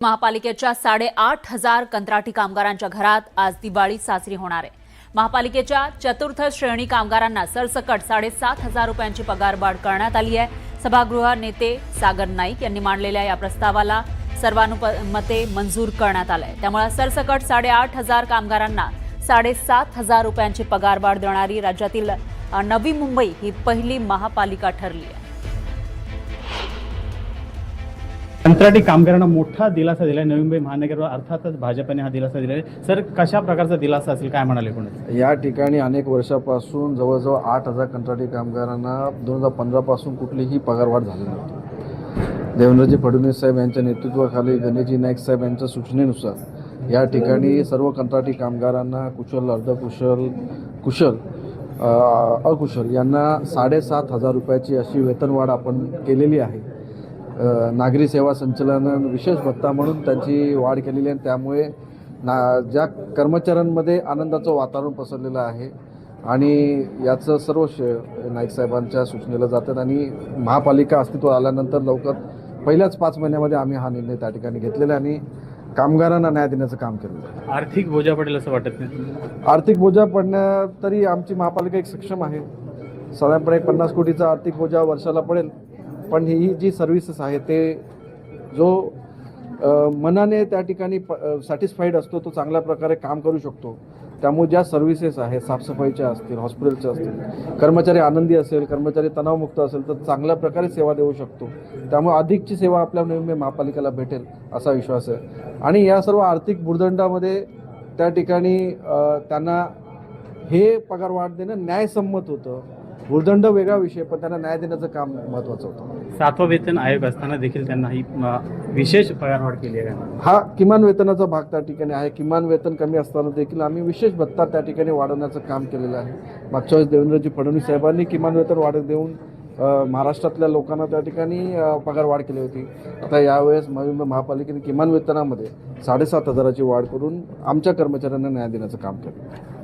महापालिकेच्या 8,500 कंत्राटी कामगारांच्या घरात आज दिवाळी साजरी होणार आहे। महापालिकेच्या चतुर्थ श्रेणी कामगारांना सरसकट 7,500 रुपयांची पगारवाढ करण्यात आली आहे। सभागृह नेते सागर नाईक यांनी मांडलेल्या या प्रस्तावाला सर्वानुमते मंजूर करण्यात आले। त्यामुळे सरसकट 8,500 कामगारांना 7,500 रुपयांची पगारवाढ देणारी राज्यातील नवी मुंबई ही पहिली महापालिका ठरली आहे। कंत्राटी कामगारांना मोठा दिलासा दिलाय नवी मुंबई महानगरवर, अर्थातच भाजपने हा दिलासा दिलाय। सर, कशा प्रकारचा दिलासा असेल, काय म्हणाले कोणी? या ठिकाणी अनेक वर्षापासून जवळजवळ 8,000 कंत्राटी कामगारांना 2015 पासून कुठलीही पगारवाढ झाली नव्हती। देवेंद्रजी फडणवीस साहेब यांच्या नेतृत्वाखाली गणेशजी नाईक साहेब यांच्या सूचनेनुसार या ठिकाणी सर्व कंत्राटी कामगारांना कुशल, अर्धकुशल, कुशल, अकुशल यांना 7,500 रुपयाची अशी वेतनवाढ आपण केलेली आहे। नागरी सेवा संचालन विशेष भत्ता म्हणून त्यांची वाढ केलेली आहे। त्यामुळे ज्या कर्मचाऱ्यांमध्ये आनंदाचं वातावरण पसरलेलं आहे आणि याचं सर्व नाईक साहेबांच्या सूचनेला जातात आणि महापालिका अस्तित्वात आल्यानंतर लवकर पहिल्याच 5 महिन्यामध्ये आम्ही हा निर्णय त्या ठिकाणी घेतलेला आणि कामगारांना न्याय देण्याचं काम केलं। आर्थिक बोजा पडेल असं वाटत नाही? आर्थिक बोजा पडण्या तरी आमची महापालिका एक सक्षम आहे। साधारणपणे 50 कोटीचा आर्थिक बोजा वर्षाला पडेल, पण ही जी सर्व्हिसेस आहे ते जो मनाने त्या ठिकाणी सॅटिस्फाईड असतो तो चांगल्या प्रकारे काम करू शकतो। त्यामुळे ज्या सर्व्हिसेस आहेत, साफसफाईच्या असतील, हॉस्पिटलच्या असतील, कर्मचारी आनंदी असेल, कर्मचारी तणावमुक्त असेल तर चांगल्या प्रकारे सेवा देऊ शकतो। त्यामुळे अधिकची सेवा आपल्या नवी मुंबई महापालिकेला भेटेल असा विश्वास आहे। आणि या सर्व आर्थिक भुर्दंडामध्ये त्या ठिकाणी त्यांना हे पगार वाढ देणं न्यायसम्मत होतं। भुर्दंड वेगळा विषय, पण त्यांना न्याय देण्याचं काम महत्त्वाचं होतं। 7वा वेतन आयोग असताना देखील त्यांना ही विशेष पगारवाढ केली आहे। हा किमान वेतनाचा भाग त्या ठिकाणी आहे। किमान वेतन कमी असताना देखील आम्ही विशेष भत्ता त्या ठिकाणी वाढवण्याचं काम केलेलं आहे। मागच्या वेळेस देवेंद्रजी फडणवीस साहेबांनी किमान वेतन वाढ देऊन महाराष्ट्रातल्या लोकांना त्या ठिकाणी पगारवाढ केली होती। आता यावेळेस महापालिकेने किमान वेतनामध्ये 7,500 ची वाढ करून आमच्या कर्मचाऱ्यांना न्याय देण्याचं काम केलं।